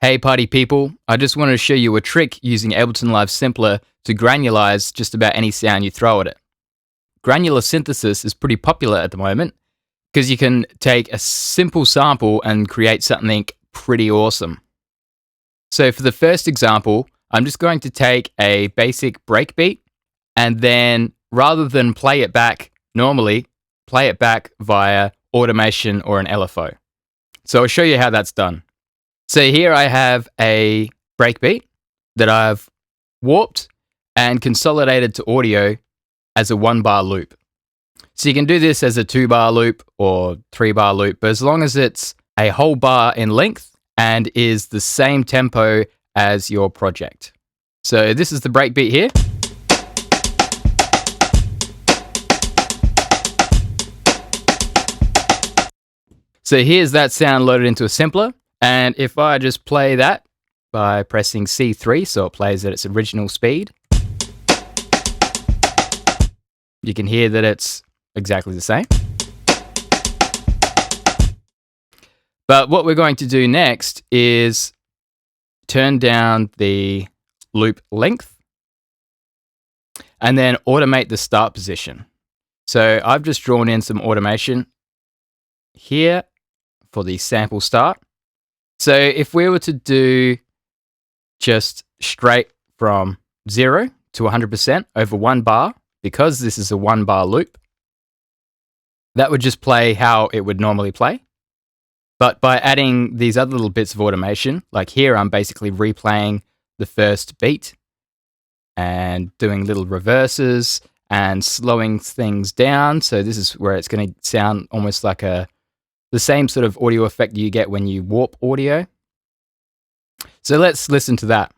Hey party people, I just wanted to show you a trick using Ableton Live Simpler to granularize just about any sound you throw at it. Granular synthesis is pretty popular at the moment because you can take a simple sample and create something pretty awesome. So for the first example, I'm just going to take a basic breakbeat and then rather than play it back normally, play it back via automation or an LFO. So I'll show you how that's done. So here I have a breakbeat that I've warped and consolidated to audio as a 1-bar loop. So you can do this as a 2-bar loop or 3-bar loop, but as long as it's a whole bar in length and is the same tempo as your project. So this is the breakbeat here. So here's that sound loaded into a simpler. And if I just play that by pressing C3, so it plays at its original speed, you can hear that it's exactly the same. But what we're going to do next is turn down the loop length and then automate the start position. So I've just drawn in some automation here for the sample start. So if we were to do just straight from 0 to 100% over 1 bar, because this is a 1-bar loop, that would just play how it would normally play. But by adding these other little bits of automation, like here I'm basically replaying the first beat and doing little reverses and slowing things down. So this is where it's going to sound almost like the same sort of audio effect you get when you warp audio. So let's listen to that.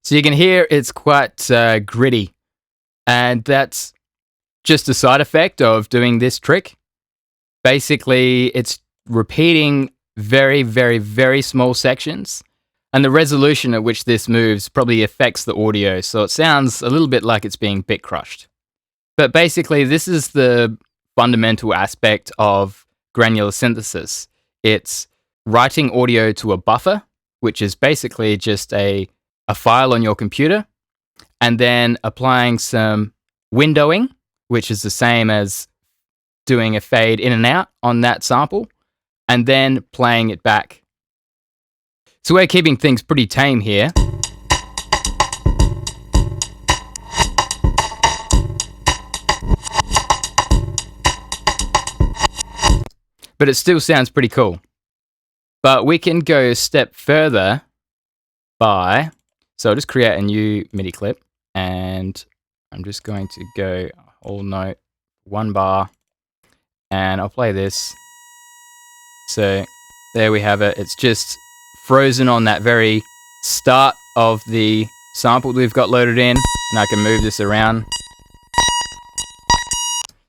So you can hear it's quite gritty, and that's just a side effect of doing this trick. Basically, it's repeating very, very, very small sections. And the resolution at which this moves probably affects the audio, so it sounds a little bit like it's being bit crushed. But basically, this is the fundamental aspect of granular synthesis. It's writing audio to a buffer, which is basically just a file on your computer, and then applying some windowing, which is the same as doing a fade in and out on that sample, and then playing it back. So we're keeping things pretty tame here. But it still sounds pretty cool. But we can go a step further by, so I'll just create a new MIDI clip and I'm just going to go a whole note, 1 bar, and I'll play this. So there we have it. It's just frozen on that very start of the sample we've got loaded in, and I can move this around.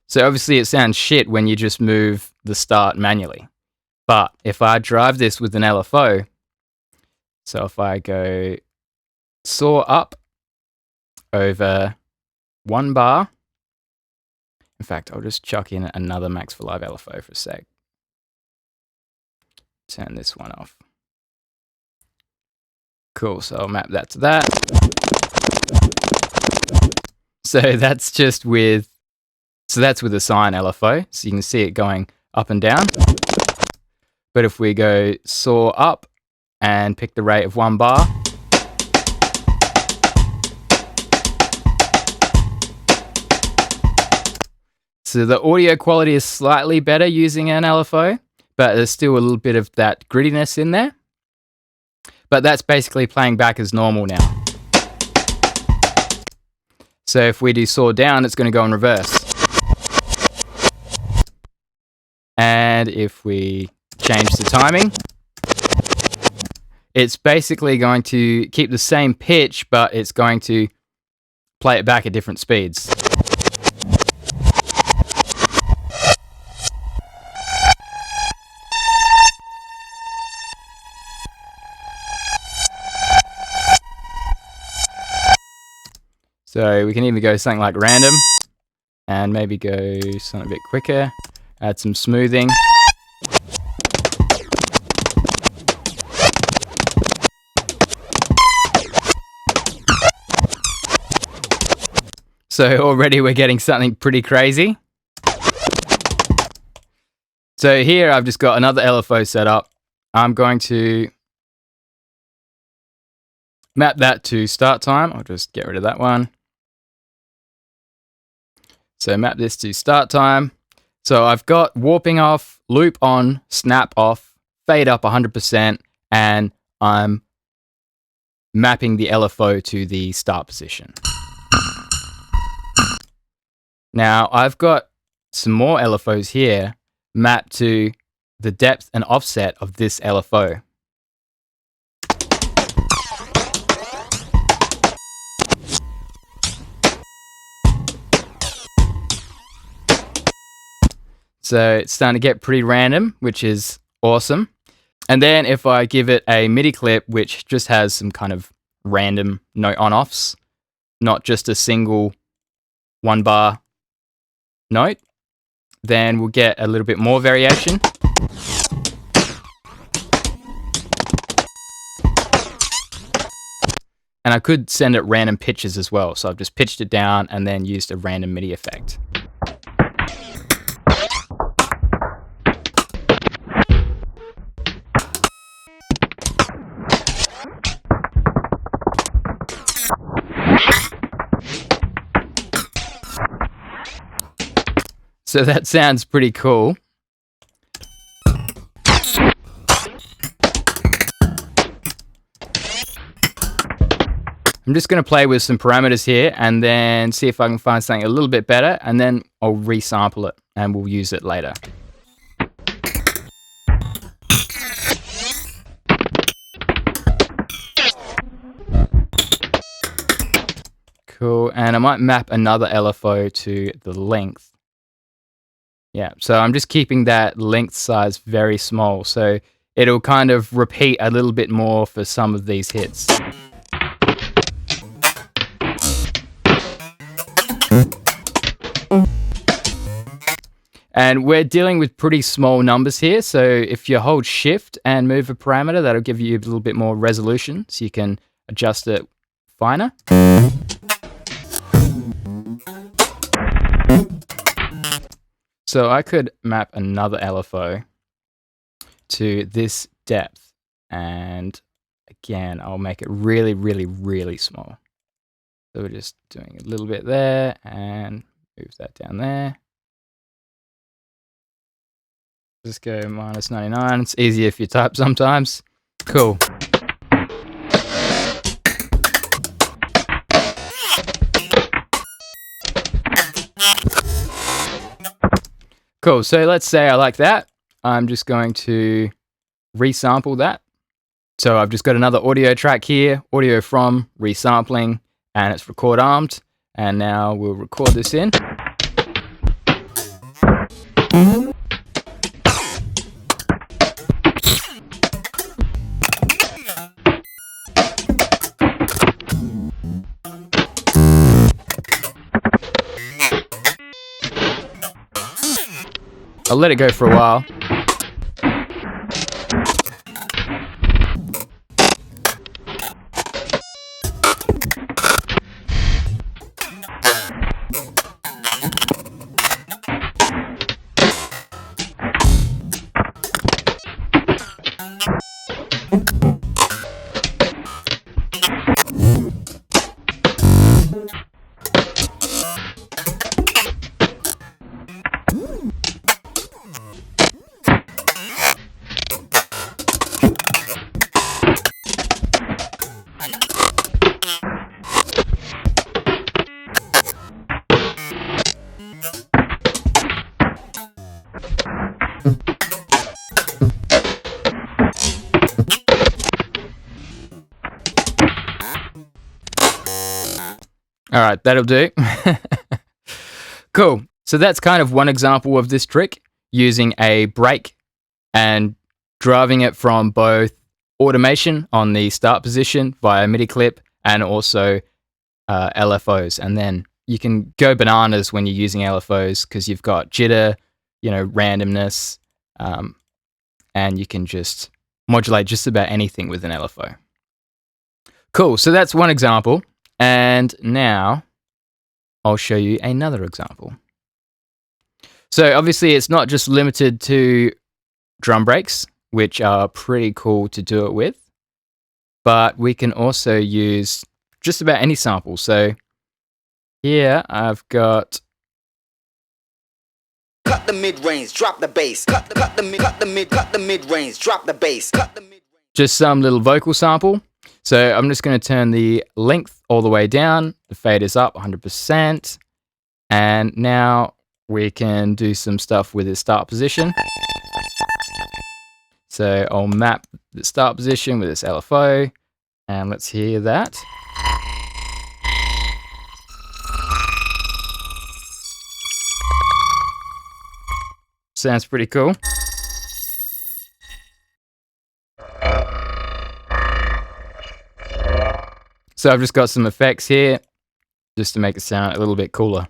So obviously it sounds shit when you just move the start manually. But if I drive this with an LFO, so if I go saw up over 1 bar, in fact, I'll just chuck in another Max for Live LFO for a sec. Turn this one off. Cool, so I'll map that to that. So that's just with, that's with a sine LFO, so you can see it going up and down. But if we go saw up and pick the rate of 1 bar, so the audio quality is slightly better using an LFO, but there's still a little bit of that grittiness in there. But that's basically playing back as normal now. So if we do saw down, it's going to go in reverse. And if we change the timing, it's basically going to keep the same pitch, but it's going to play it back at different speeds. So we can even go something like random and maybe go something a bit quicker, add some smoothing. So already we're getting something pretty crazy. So here I've just got another LFO set up. I'm going to map that to start time. I'll just get rid of that one. So map this to start time. So I've got warping off, loop on, snap off, fade up 100%, and I'm mapping the LFO to the start position. Now I've got some more LFOs here mapped to the depth and offset of this LFO. So it's starting to get pretty random, which is awesome. And then if I give it a MIDI clip, which just has some kind of random note on-offs, not just a single 1-bar note, then we'll get a little bit more variation. And I could send it random pitches as well. So I've just pitched it down and then used a random MIDI effect. So that sounds pretty cool. I'm just going to play with some parameters here and then see if I can find something a little bit better, and then I'll resample it and we'll use it later. Cool, and I might map another LFO to the length. Yeah, so I'm just keeping that length size very small, so it'll kind of repeat a little bit more for some of these hits. And we're dealing with pretty small numbers here, so if you hold shift and move a parameter, that'll give you a little bit more resolution, so you can adjust it finer. So I could map another LFO to this depth, and again, I'll make it really, really, really small. So we're just doing a little bit there and move that down there. Just go -99. It's easier if you type sometimes. Cool. Cool, so let's say I like that. I'm just going to resample that. So I've just got another audio track here, audio from, resampling, and it's record armed. And now we'll record this in. I'll let it go for a while. All right, that'll do. Cool. So that's kind of one example of this trick, using a break and driving it from both automation on the start position via MIDI clip and also LFOs, and then you can go bananas when you're using LFOs because you've got jitter, randomness, and you can just modulate just about anything with an LFO. Cool, so that's one example, and now I'll show you another example. So obviously it's not just limited to drum breaks, which are pretty cool to do it with, but we can also use just about any sample. So here I've got... Cut the mid-range, drop the bass. Cut the mid-range, drop the bass. Just some little vocal sample. So I'm just going to turn the length all the way down. The fade is up 100%. And now we can do some stuff with the start position. So I'll map the start position with this LFO. And let's hear that. Sounds pretty cool. So I've just got some effects here just to make it sound a little bit cooler.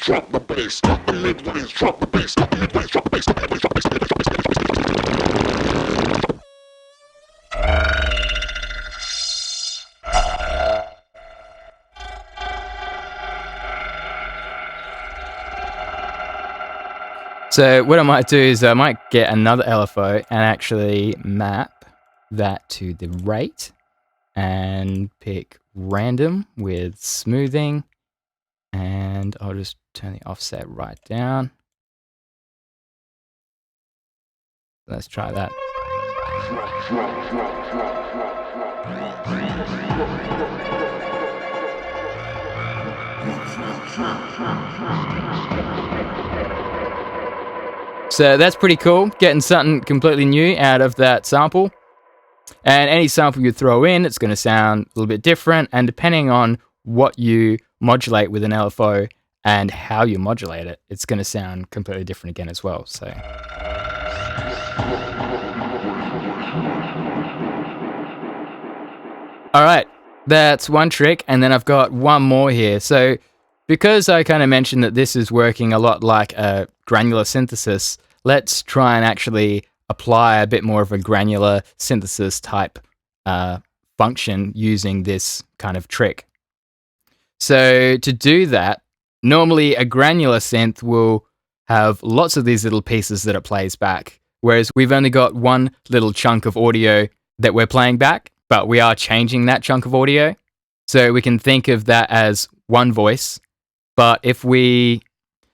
Drop the bass, cut the mid-range, drop the bass, cut the mid-range, drop the bass, cut the mid-range, drop the bass, cut the mid-range, drop the bass. So what I might do is I might get another LFO and actually map that to the rate and pick random with smoothing. And I'll just turn the offset right down. Let's try that. So that's pretty cool, getting something completely new out of that sample. And any sample you throw in, it's going to sound a little bit different. And depending on what you modulate with an LFO and how you modulate it, it's going to sound completely different again as well. So all right, that's one trick, and then I've got one more here. So because I kind of mentioned that this is working a lot like a granular synthesis, let's try and actually apply a bit more of a granular synthesis type function using this kind of trick. So to do that, normally a granular synth will have lots of these little pieces that it plays back, whereas we've only got one little chunk of audio that we're playing back, but we are changing that chunk of audio. So we can think of that as one voice, but if we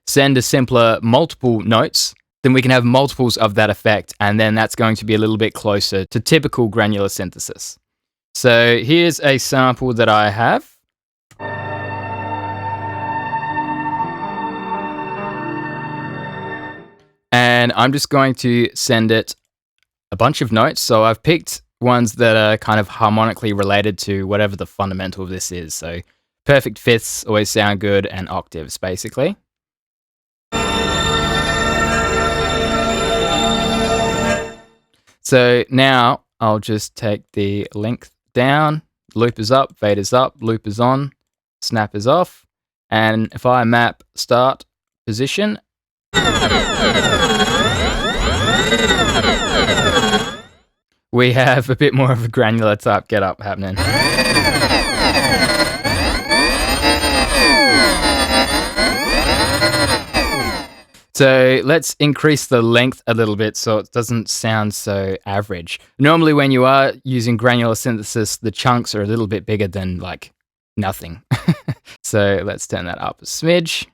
send a simpler multiple notes, then we can have multiples of that effect, and then that's going to be a little bit closer to typical granular synthesis. So here's a sample that I have. And I'm just going to send it a bunch of notes. So I've picked ones that are kind of harmonically related to whatever the fundamental of this is. So perfect fifths always sound good, and octaves, basically. So now I'll just take the length down, loop is up, fade is up, loop is on, snap is off. And if I map start position, we have a bit more of a granular type get up happening. So let's increase the length a little bit so it doesn't sound so average. Normally when you are using granular synthesis, the chunks are a little bit bigger than like nothing. So let's turn that up a smidge.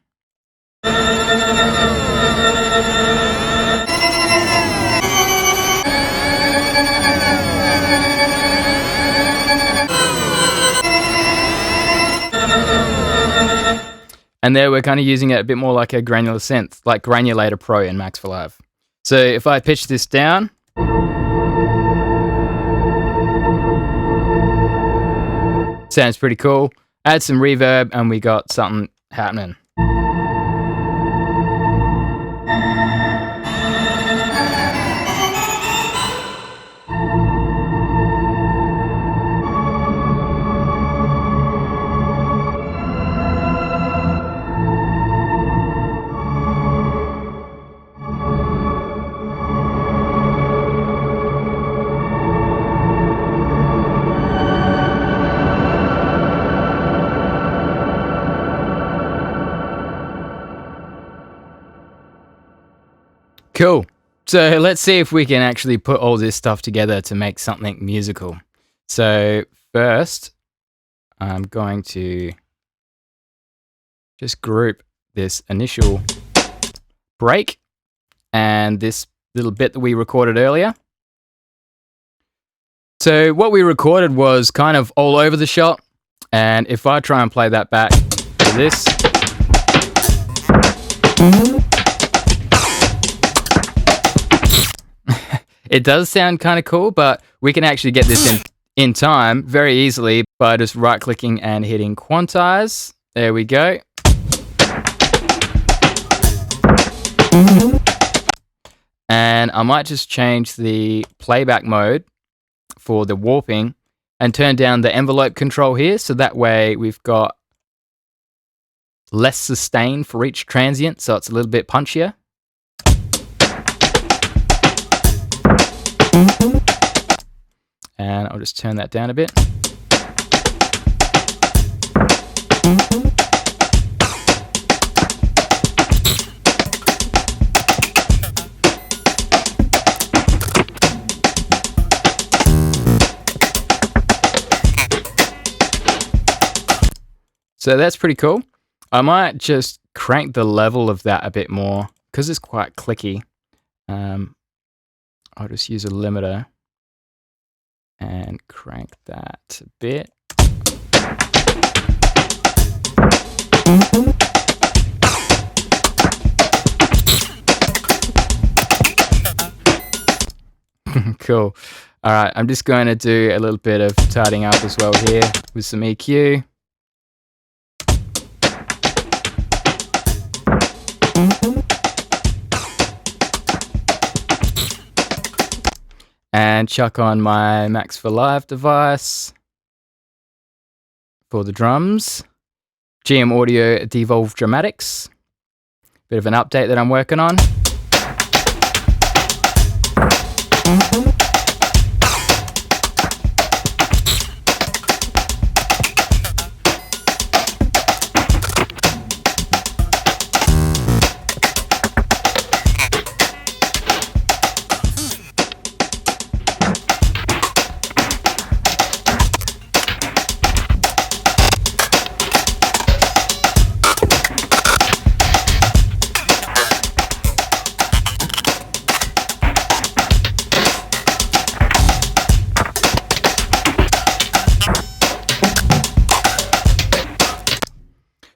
And there we're kind of using it a bit more like a granular synth, like Granulator Pro in Max for Live. So if I pitch this down, Sounds pretty cool. Add some reverb and we got something happening. Cool. So let's see if we can actually put all this stuff together to make something musical. So first, I'm going to just group this initial break and this little bit that we recorded earlier. So what we recorded was kind of all over the shot. And if I try and play that back to this, it does sound kind of cool, but we can actually get this in time very easily by just right-clicking and hitting quantize. There we go. And I might just change the playback mode for the warping and turn down the envelope control here, so that way we've got less sustain for each transient, so it's a little bit punchier. And I'll just turn that down a bit. So that's pretty cool. I might just crank the level of that a bit more because it's quite clicky. I'll just use a limiter and crank that a bit. Cool. All right, I'm just going to do a little bit of tidying up as well here with some EQ. And chuck on my Max for Live device for the drums. GM Audio Devolve Dramatics. Bit of an update that I'm working on.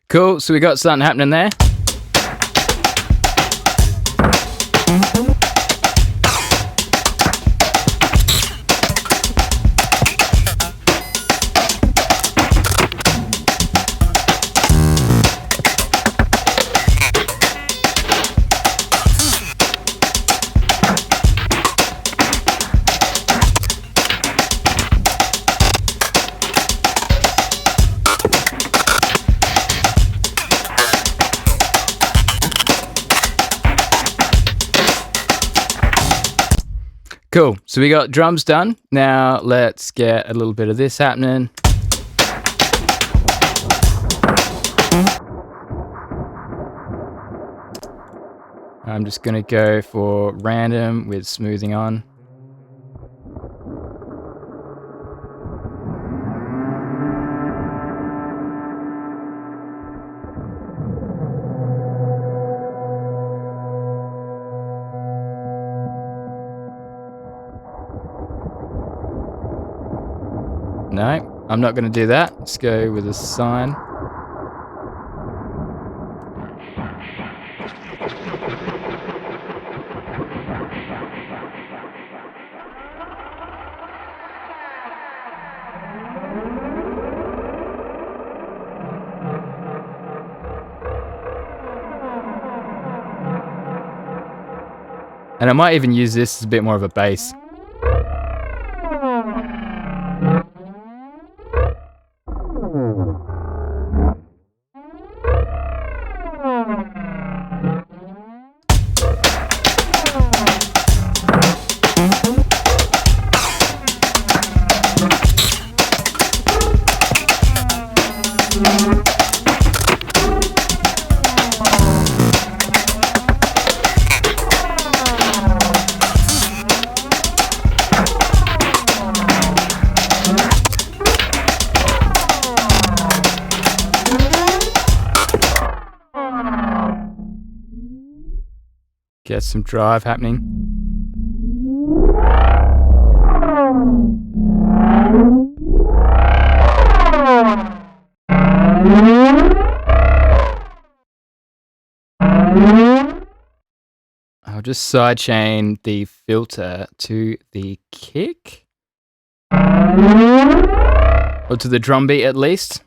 Cool, so we got something happening there. Cool, so we got drums done. Now let's get a little bit of this happening. I'm just gonna go for random with smoothing on. No, I'm not going to do that. Let's go with a sine. And I might even use this as a bit more of a bass. Get some drive happening. I'll just sidechain the filter to the kick. Or to the drum beat at least.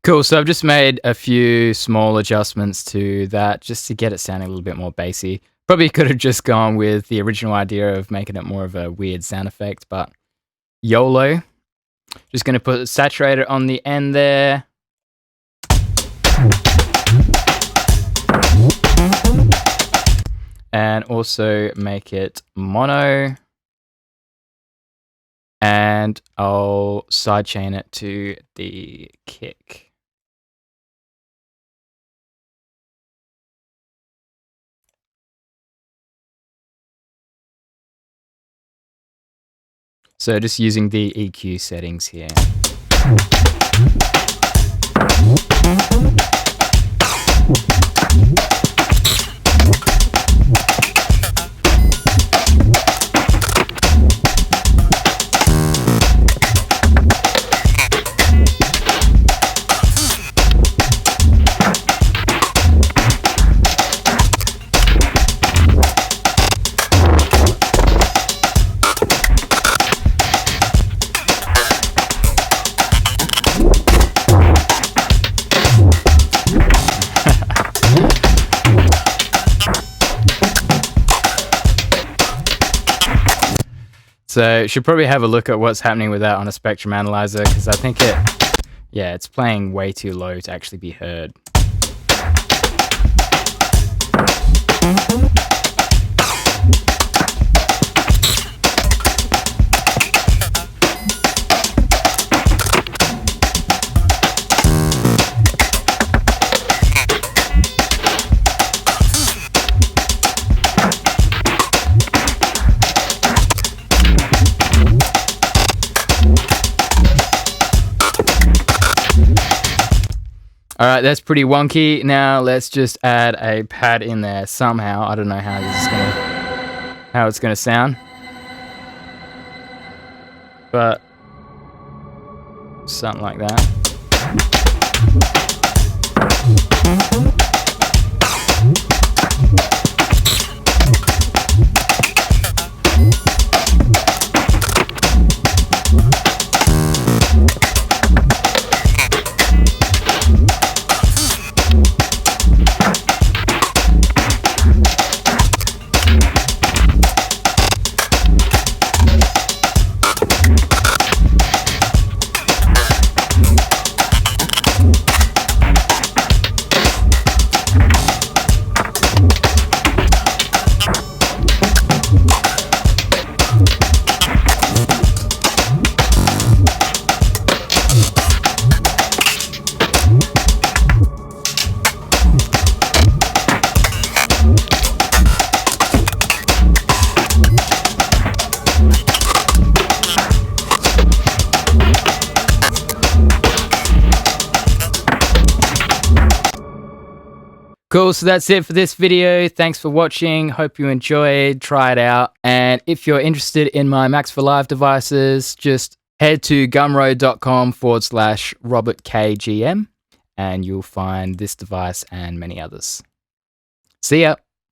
Cool, so I've just made a few small adjustments to that just to get it sounding a little bit more bassy. Probably could have just gone with the original idea of making it more of a weird sound effect, but YOLO. Just going to put a saturator on the end there. And also make it mono. And I'll sidechain it to the kick. So just using the EQ settings here. So should probably have a look at what's happening with that on a spectrum analyzer, because I think it's playing way too low to actually be heard. All right, that's pretty wonky. Now let's just add a pad in there somehow. I don't know how it's gonna sound, but something like that. Cool, so that's it for this video. Thanks for watching. Hope you enjoyed. Try it out. And if you're interested in my Max for Live devices, just head to gumroad.com/RobertKGM and you'll find this device and many others. See ya.